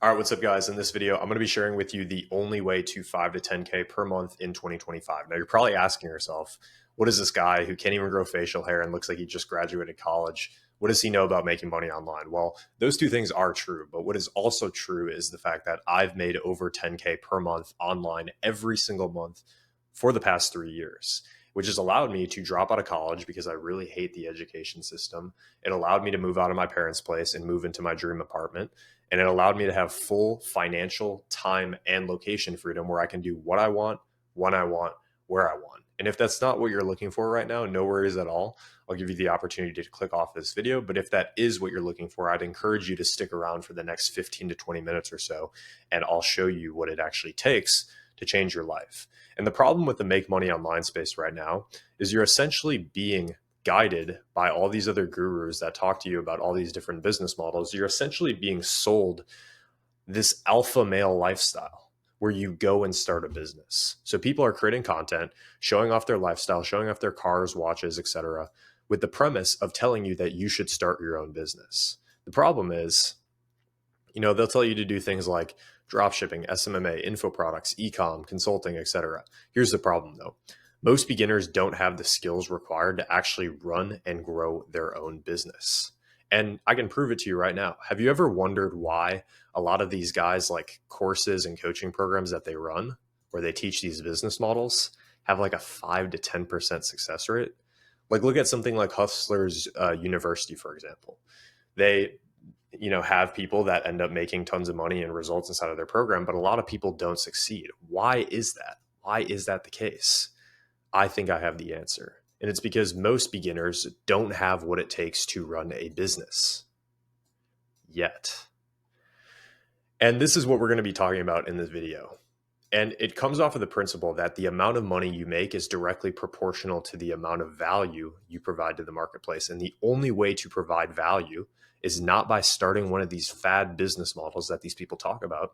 All right, what's up, guys? In this video, I'm going to be sharing with you the only way to 5 to 10K per month in 2025. Now, you're probably asking yourself, what is this guy who can't even grow facial hair and looks like he just graduated college? What does he know about making money online? Well, those two things are true, but what is also true is the fact that I've made over 10K per month online every single month for the past 3 years, which has allowed me to drop out of college because I really hate the education system. It allowed me to move out of my parents' place and move into my dream apartment. And it allowed me to have full financial, time, and location freedom where I can do what I want, when I want, where I want. And if that's not what you're looking for right now, no worries at all. I'll give you the opportunity to click off this video. But if that is what you're looking for, I'd encourage you to stick around for the next 15 to 20 minutes or so, and I'll show you what it actually takes to change your life. And the problem with the make money online space right now is you're essentially being guided by all these other gurus that talk to you about all these different business models. You're essentially being sold this alpha male lifestyle where you go and start a business. So people are creating content, showing off their lifestyle, showing off their cars, watches, etc., with the premise of telling you that you should start your own business. The problem is, they'll tell you to do things like drop shipping, SMMA, info products, ecom, consulting, etc. Here's the problem though. Most beginners don't have the skills required to actually run and grow their own business. And I can prove it to you right now. Have you ever wondered why a lot of these guys like courses and coaching programs that they run, where they teach these business models, have like a 5 to 10% success rate? Like look at something like Hustlers University, for example. They have people that end up making tons of money and results inside of their program, but a lot of people don't succeed. Why is that? Why is that the case? I think I have the answer. And it's because most beginners don't have what it takes to run a business yet. And this is what we're going to be talking about in this video. And it comes off of the principle that the amount of money you make is directly proportional to the amount of value you provide to the marketplace. And the only way to provide value is not by starting one of these fad business models that these people talk about.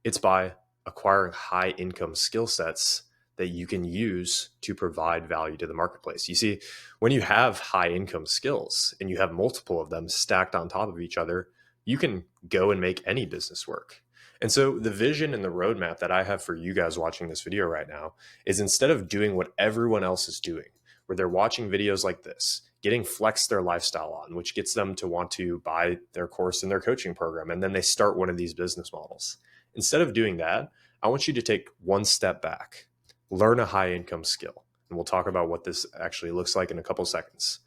It's by acquiring high income skill sets that you can use to provide value to the marketplace. You see, when you have high income skills and you have multiple of them stacked on top of each other, you can go and make any business work. And so the vision and the roadmap that I have for you guys watching this video right now is, instead of doing what everyone else is doing, where they're watching videos like this, getting Flex their lifestyle on, which gets them to want to buy their course and their coaching program, and then they start one of these business models. Instead of doing that, I want you to take one step back, learn a high income skill. And we'll talk about what this actually looks like in a couple seconds.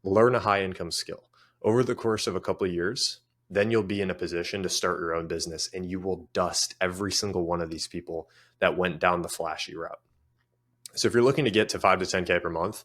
Learn a high income skill. Over the course of a couple of years, then you'll be in a position to start your own business, and you will dust every single one of these people that went down the flashy route. So if you're looking to get to 5 to 10K per month,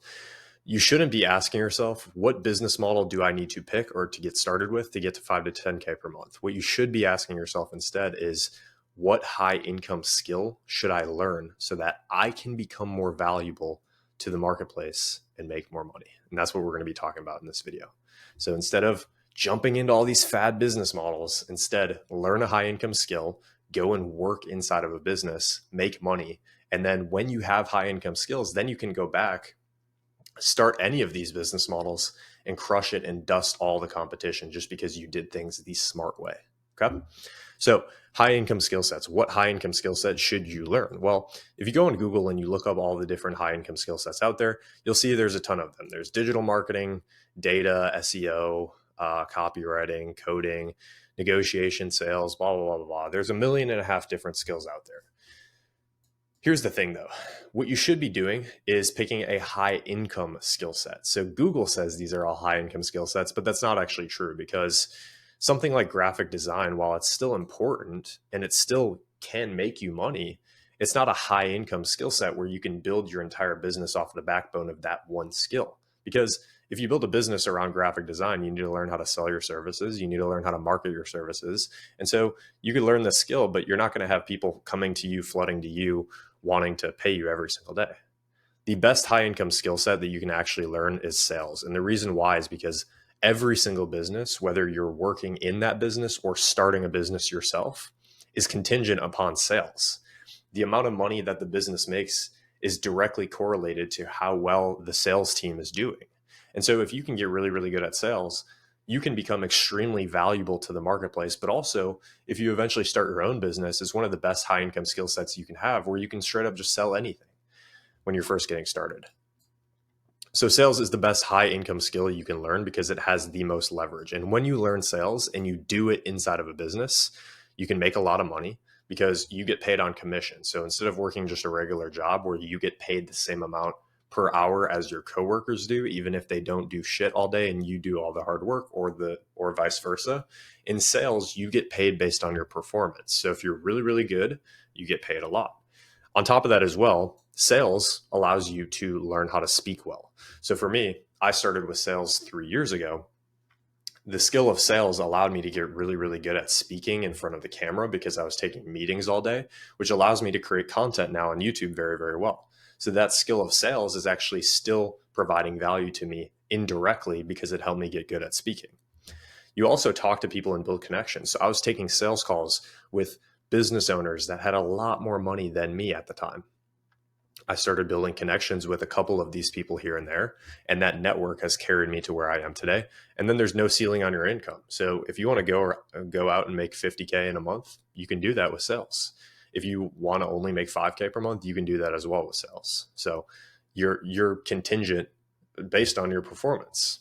you shouldn't be asking yourself, what business model do I need to pick or to get started with to get to 5 to 10K per month? What you should be asking yourself instead is, what high income skill should I learn so that I can become more valuable to the marketplace and make more money? And that's what we're going to be talking about in this video. So instead of jumping into all these fad business models, instead learn a high income skill, go and work inside of a business, make money. And then when you have high income skills, then you can go back, start any of these business models and crush it and dust all the competition just because you did things the smart way. Okay. So high income skill sets. What high income skill sets should you learn? Well, if you go on Google and you look up all the different high income skill sets out there, you'll see there's a ton of them. There's digital marketing, data, SEO, copywriting, coding, negotiation, sales, blah, blah, blah, blah, blah. There's 1.5 million different skills out there. Here's the thing though, what you should be doing is picking a high income skill set. So Google says these are all high income skill sets, but that's not actually true, because something like graphic design, while it's still important and it still can make you money, it's not a high income skill set where you can build your entire business off the backbone of that one skill. Because if you build a business around graphic design, you need to learn how to sell your services. You need to learn how to market your services. And so you could learn the skill, but you're not going to have people coming to you, flooding to you, wanting to pay you every single day. The best high income skill set that you can actually learn is sales. And the reason why is because every single business, whether you're working in that business or starting a business yourself, is contingent upon sales. The amount of money that the business makes is directly correlated to how well the sales team is doing. And so if you can get really, really good at sales, you can become extremely valuable to the marketplace. But also, if you eventually start your own business, it's one of the best high income skill sets you can have, where you can straight up just sell anything when you're first getting started. So sales is the best high income skill you can learn because it has the most leverage. And when you learn sales and you do it inside of a business, you can make a lot of money because you get paid on commission. So instead of working just a regular job where you get paid the same amount per hour as your coworkers do, even if they don't do shit all day and you do all the hard work, or vice versa, in sales you get paid based on your performance. So if you're really, really good, you get paid a lot. On top of that as well, sales allows you to learn how to speak well. So for me, I started with sales 3 years ago. The skill of sales allowed me to get really, really good at speaking in front of the camera because I was taking meetings all day, which allows me to create content now on YouTube very, very well. So that skill of sales is actually still providing value to me indirectly because it helped me get good at speaking. You also talk to people and build connections. So I was taking sales calls with business owners that had a lot more money than me at the time. I started building connections with a couple of these people here and there, and that network has carried me to where I am today. And then there's no ceiling on your income. So if you want to go out and make 50K in a month, you can do that with sales. If you want to only make 5K per month, you can do that as well with sales. So you're contingent based on your performance.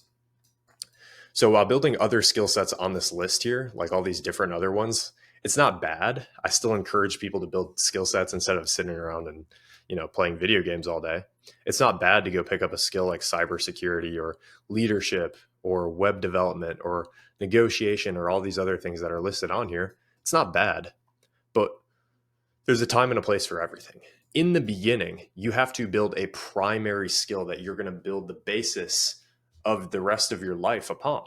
So while building other skill sets on this list here, like all these different other ones, it's not bad. I still encourage people to build skill sets instead of sitting around and playing video games all day. It's not bad to go pick up a skill like cybersecurity or leadership or web development or negotiation or all these other things that are listed on here. It's not bad, but there's a time and a place for everything. In the beginning, you have to build a primary skill that you're going to build the basis of the rest of your life upon.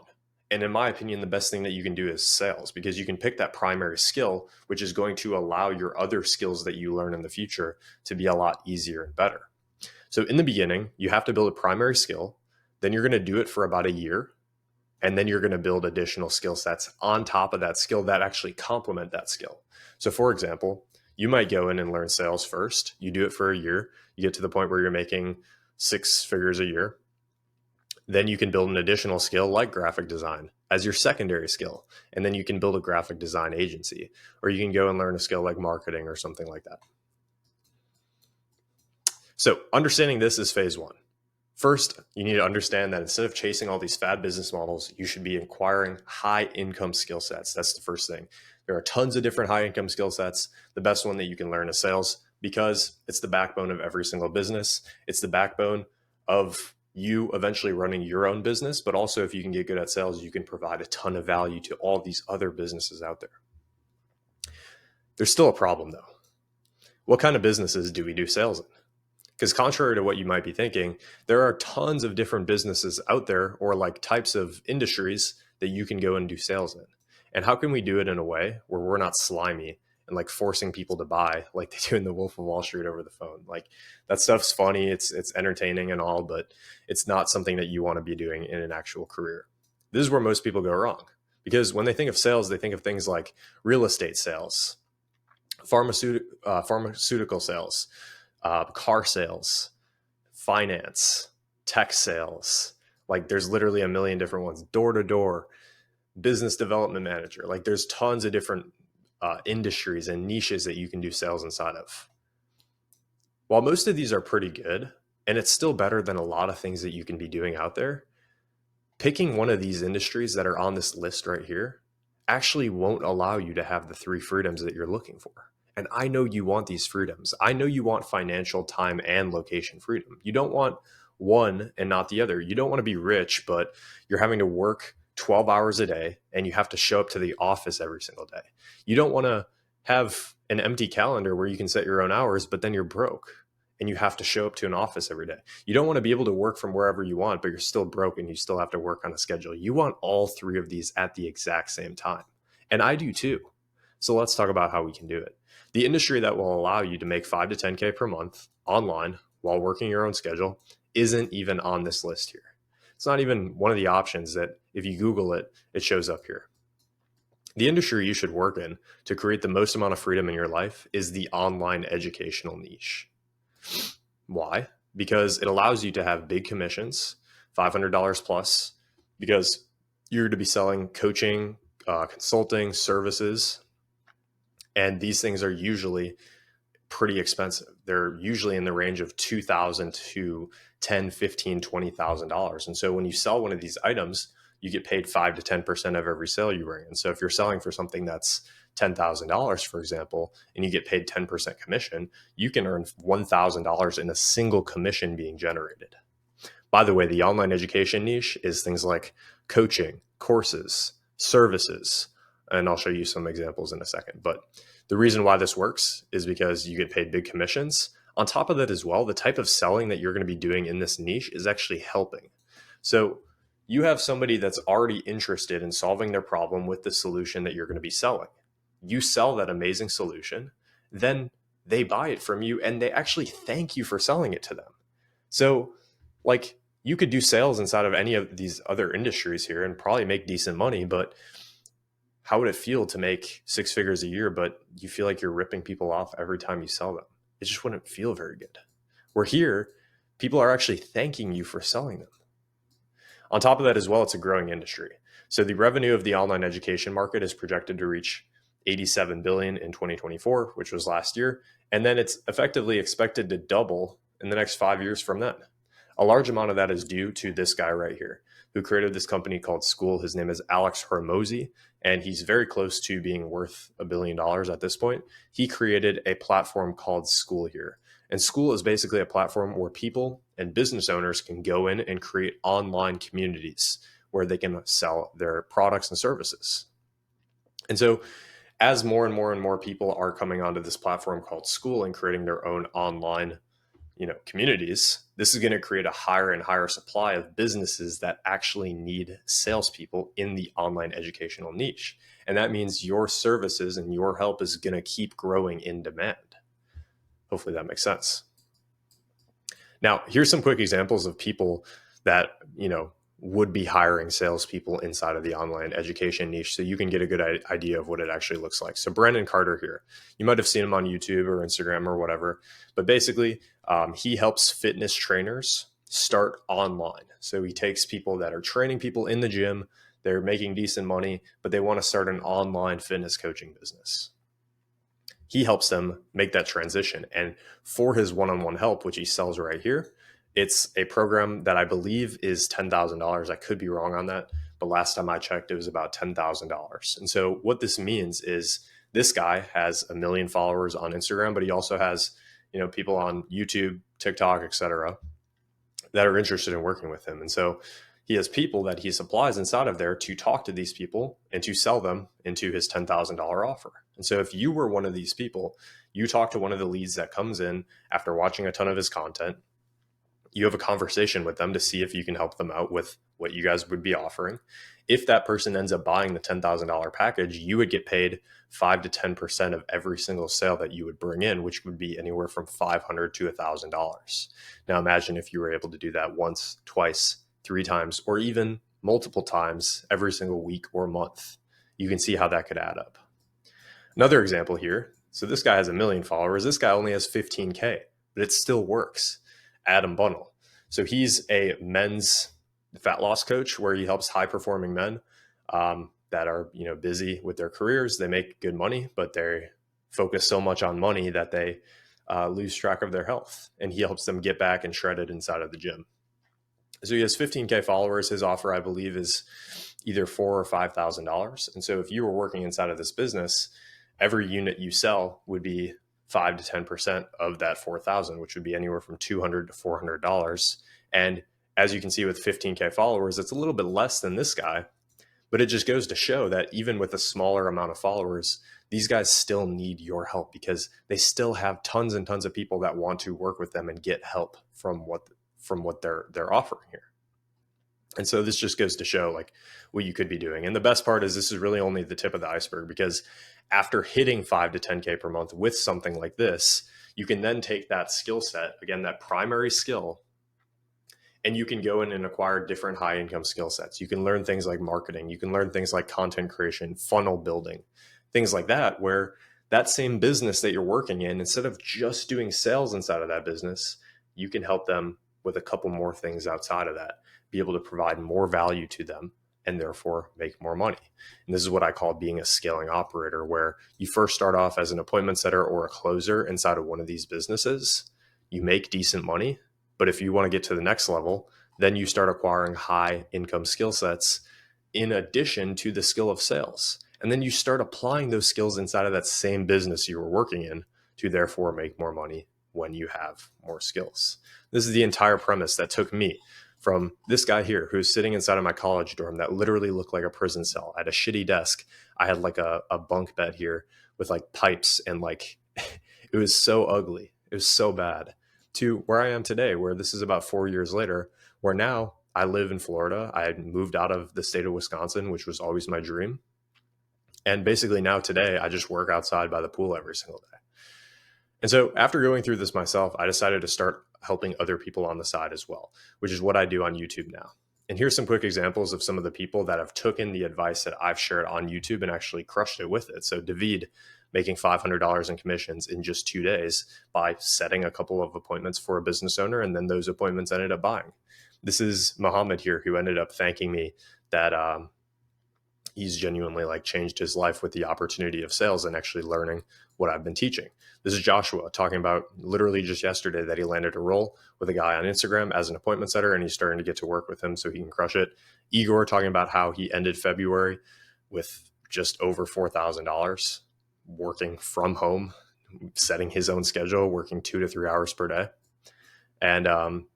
And in my opinion, the best thing that you can do is sales, because you can pick that primary skill, which is going to allow your other skills that you learn in the future to be a lot easier and better. So in the beginning, you have to build a primary skill, then you're going to do it for about a year, and then you're going to build additional skill sets on top of that skill that actually complement that skill. So for example, you might go in and learn sales first. You do it for a year. You get to the point where you're making 6 figures a year. Then you can build an additional skill like graphic design as your secondary skill. And then you can build a graphic design agency, or you can go and learn a skill like marketing or something like that. So understanding this is phase one. First, you need to understand that instead of chasing all these fad business models, you should be acquiring high income skill sets. That's the first thing. There are tons of different high income skill sets. The best one that you can learn is sales, because it's the backbone of every single business. It's the backbone of you eventually running your own business, but also if you can get good at sales, you can provide a ton of value to all these other businesses out there. There's still a problem though. What kind of businesses do we do sales in? Because contrary to what you might be thinking, there are tons of different businesses out there, or like types of industries that you can go and do sales in. And how can we do it in a way where we're not slimy and like forcing people to buy like they do in the Wolf of Wall Street over the phone? Like that stuff's funny, it's entertaining and all, but it's not something that you want to be doing in an actual career. This is where most people go wrong, because when they think of sales, they think of things like real estate sales, pharmaceutical sales, car sales, finance, tech sales. Like there's literally a million different ones. Door to door, business development manager. Like there's tons of different industries and niches that you can do sales inside of. While most of these are pretty good, and it's still better than a lot of things that you can be doing out there, picking one of these industries that are on this list right here actually won't allow you to have the 3 freedoms that you're looking for. And I know you want these freedoms. I know you want financial, time, and location freedom. You don't want one and not the other. You don't want to be rich, but you're having to work 12 hours a day and you have to show up to the office every single day. You don't want to have an empty calendar where you can set your own hours, but then you're broke and you have to show up to an office every day. You don't want to be able to work from wherever you want, but you're still broke and you still have to work on a schedule. You want all 3 of these at the exact same time. And I do too. So let's talk about how we can do it. The industry that will allow you to make 5 to 10K per month online while working your own schedule isn't even on this list here. It's not even one of the options that if you Google it, it shows up here. The industry you should work in to create the most amount of freedom in your life is the online educational niche. Why? Because it allows you to have big commissions, $500 plus, because You're going to be selling coaching, consulting, services, and these things are usually pretty expensive. They're usually in the range of $2,000 to $10, $15, $20,000. And so when you sell one of these items, you get paid 5 to 10% of every sale you bring in. So if you're selling for something that's $10,000, for example, and you get paid 10% commission, you can earn $1,000 in a single commission being generated. By the way, the online education niche is things like coaching, courses, services, and I'll show you some examples in a second. But the reason why this works is because you get paid big commissions. On top of that as well, the type of selling that you're going to be doing in this niche is actually helping. So you have somebody that's already interested in solving their problem with the solution that you're going to be selling. You sell that amazing solution, then they buy it from you and they actually thank you for selling it to them. So like you could do sales inside of any of these other industries here and probably make decent money, but how would it feel to make 6 figures a year, but you feel like you're ripping people off every time you sell them? It just wouldn't feel very good. Where here, people are actually thanking you for selling them. On top of that as well, it's a growing industry. So the revenue of the online education market is projected to reach 87 billion in 2024, which was last year. And then it's effectively expected to double in the next 5 years from then. A large amount of that is due to this guy right here, who created this company called Skool. His name is Alex Hormozi, and he's very close to being worth $1 billion at this point. He created a platform called Skool here. And Skool is basically a platform where people and business owners can go in and create online communities where they can sell their products and services. And so as more and more people are coming onto this platform called Skool and creating their own online communities, this is going to create a higher and higher supply of businesses that actually need salespeople in the online educational niche. And that means your services and your help is going to keep growing in demand. Hopefully that makes sense. Now, here's some quick examples of people that, would be hiring salespeople inside of the online education niche so you can get a good idea of what it actually looks like. So Brandon Carter here, you might have seen him on YouTube or Instagram or whatever, but basically he helps fitness trainers start online. So he takes people that are training people in the gym, they're making decent money, but they want to start an online fitness coaching business. He helps them make that transition. And for his one-on-one help, which he sells right here, it's a program that I believe is $10,000. I could be wrong on that, but last time I checked, it was about $10,000. And so what this means is this guy has 1 million followers on Instagram, but he also has, people on YouTube, TikTok, etc., that are interested in working with him. And so he has people that he supplies inside of there to talk to these people and to sell them into his $10,000 offer. And so if you were one of these people, you talk to one of the leads that comes in after watching a ton of his content, you have a conversation with them to see if you can help them out with what you guys would be offering. If that person ends up buying the $10,000 package, you would get paid 5 to 10% of every single sale that you would bring in, which would be anywhere from $500 to $1,000. Now imagine if you were able to do that once, twice, 3 times, or even multiple times every single week or month. You can see how that could add up. Another example here. So this guy has 1 million followers. This guy only has 15K, but it still works. Adam Bunnell. So he's a men's fat loss coach where he helps high performing men that are busy with their careers. They make good money, but they focus so much on money that they lose track of their health. And he helps them get back and shred it inside of the gym. So he has 15K followers. His offer, I believe, is either $4,000 or $5,000. And so if you were working inside of this business, every unit you sell would be 5 to 10% of that 4,000, which would be anywhere from $200 to $400. And as you can see with 15K followers, it's a little bit less than this guy, but it just goes to show that even with a smaller amount of followers, these guys still need your help because they still have tons and tons of people that want to work with them and get help from what they're offering here. And so this just goes to show like what you could be doing. And the best part is this is really only the tip of the iceberg, because after hitting 5 to 10K per month with something like this, you can then take that skill set, again, that primary skill, and you can go in and acquire different high income skill sets. You can learn things like marketing. You can learn things like content creation, funnel building, things like that, where that same business that you're working in, instead of just doing sales inside of that business, you can help them with a couple more things outside of that, be able to provide more value to them and therefore make more money. And this is what I call being a scaling operator, where you first start off as an appointment setter or a closer inside of one of these businesses. You make decent money, but if you want to get to the next level, then you start acquiring high income skill sets in addition to the skill of sales. And then you start applying those skills inside of that same business you were working in to therefore make more money when you have more skills. This is the entire premise that took me from this guy here who's sitting inside of my college dorm that literally looked like a prison cell. I had a shitty desk. I had like a bunk bed here with like pipes and like, it was so ugly. It was so bad, to where I am today, where this is about 4 years later, where now I live in Florida. I had moved out of the state of Wisconsin, which was always my dream. And basically now today, I just work outside by the pool every single day. And so after going through this myself, I decided to start helping other people on the side as well, which is what I do on YouTube now. And here's some quick examples of some of the people that have taken the advice that I've shared on YouTube and actually crushed it with it. So David making $500 in commissions in just 2 days by setting a couple of appointments for a business owner, and then those appointments ended up buying. This is Muhammad here, who ended up thanking me that he's genuinely like changed his life with the opportunity of sales and actually learning what I've been teaching. This is Joshua talking about literally just yesterday that he landed a role with a guy on Instagram as an appointment setter, and he's starting to get to work with him so he can crush it. Igor talking about how he ended February with just over $4,000 working from home, setting his own schedule, working 2 to 3 hours per day. And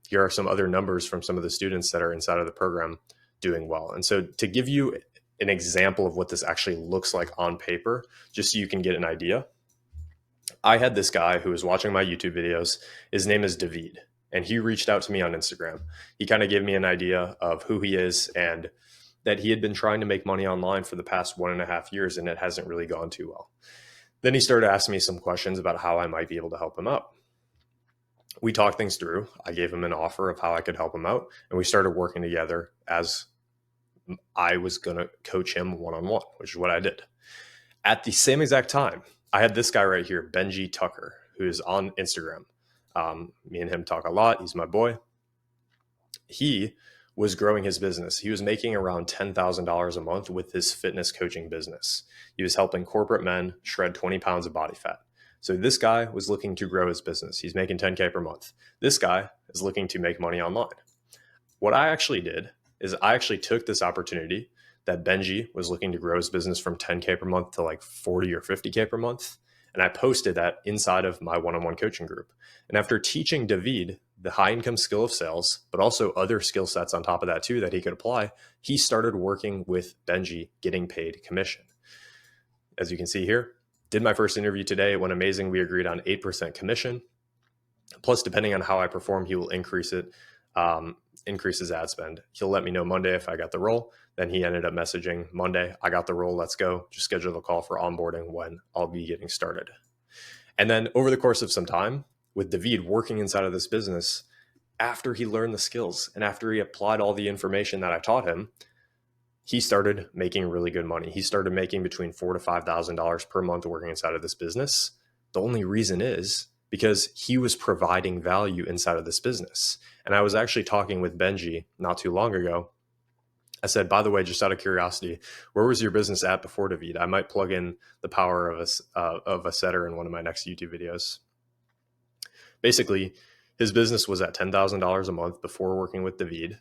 here are some other numbers from some of the students that are inside of the program doing well. And so to give you an example of what this actually looks like on paper, just so you can get an idea, I had this guy who was watching my YouTube videos. His name is David, and he reached out to me on Instagram. He kind of gave me an idea of who he is and that he had been trying to make money online for the past 1.5 years, and it hasn't really gone too well. Then he started asking me some questions about how I might be able to help him out. We talked things through. I gave him an offer of how I could help him out, and we started working together as I was going to coach him one-on-one, which is what I did. At the same exact time, I had this guy right here, Benji Tucker, who is on Instagram. Me and him talk a lot. He's my boy. He was growing his business. He was making around $10,000 a month with his fitness coaching business. He was helping corporate men shred 20 pounds of body fat. So this guy was looking to grow his business. He's making 10K per month. This guy is looking to make money online. What I actually did is I actually took this opportunity that Benji was looking to grow his business from 10K per month to like 40 or 50K per month. And I posted that inside of my one-on-one coaching group. And after teaching David the high income skill of sales, but also other skill sets on top of that too that he could apply, he started working with Benji, getting paid commission. As you can see here, did my first interview today. It went amazing. We agreed on 8% commission. Plus, depending on how I perform, he will increase it. Increase his ad spend. He'll let me know Monday if I got the role. Then he ended up messaging Monday, I got the role, let's go. Just schedule the call for onboarding when I'll be getting started. And then over the course of some time with David working inside of this business, after he learned the skills and after he applied all the information that I taught him, he started making really good money. He started making between $4,000 to $5,000 per month working inside of this business. The only reason is because he was providing value inside of this business. And I was actually talking with Benji not too long ago. I said, by the way, just out of curiosity, where was your business at before David? I might plug in the power of a setter in one of my next YouTube videos. Basically, his business was at $10,000 a month before working with David,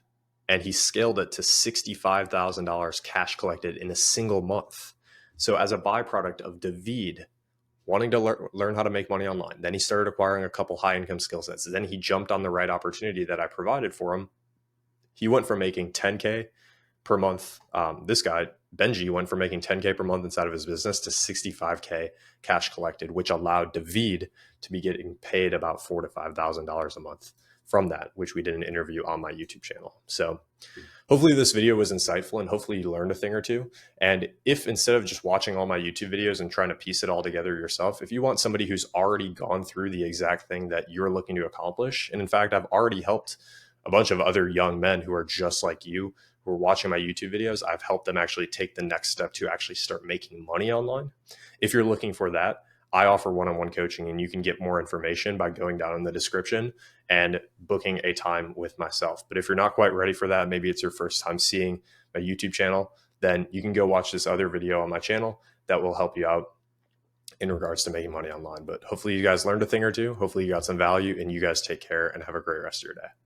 and he scaled it to $65,000 cash collected in a single month. So as a byproduct of David wanting to learn how to make money online, then he started acquiring a couple high income skill sets. Then he jumped on the right opportunity that I provided for him. He went from making 10K per month. This guy, Benji, went from making 10K per month inside of his business to 65K cash collected, which allowed David to be getting paid about $4,000 to $5,000 a month from that, which we did an interview on my YouTube channel. So hopefully this video was insightful and hopefully you learned a thing or two. And if instead of just watching all my YouTube videos and trying to piece it all together yourself, if you want somebody who's already gone through the exact thing that you're looking to accomplish, and in fact, I've already helped a bunch of other young men who are just like you, who are watching my YouTube videos, I've helped them actually take the next step to actually start making money online. If you're looking for that, I offer one-on-one coaching, and you can get more information by going down in the description and booking a time with myself. But if you're not quite ready for that, maybe it's your first time seeing a YouTube channel, then you can go watch this other video on my channel that will help you out in regards to making money online. But hopefully you guys learned a thing or two. Hopefully you got some value, and you guys take care and have a great rest of your day.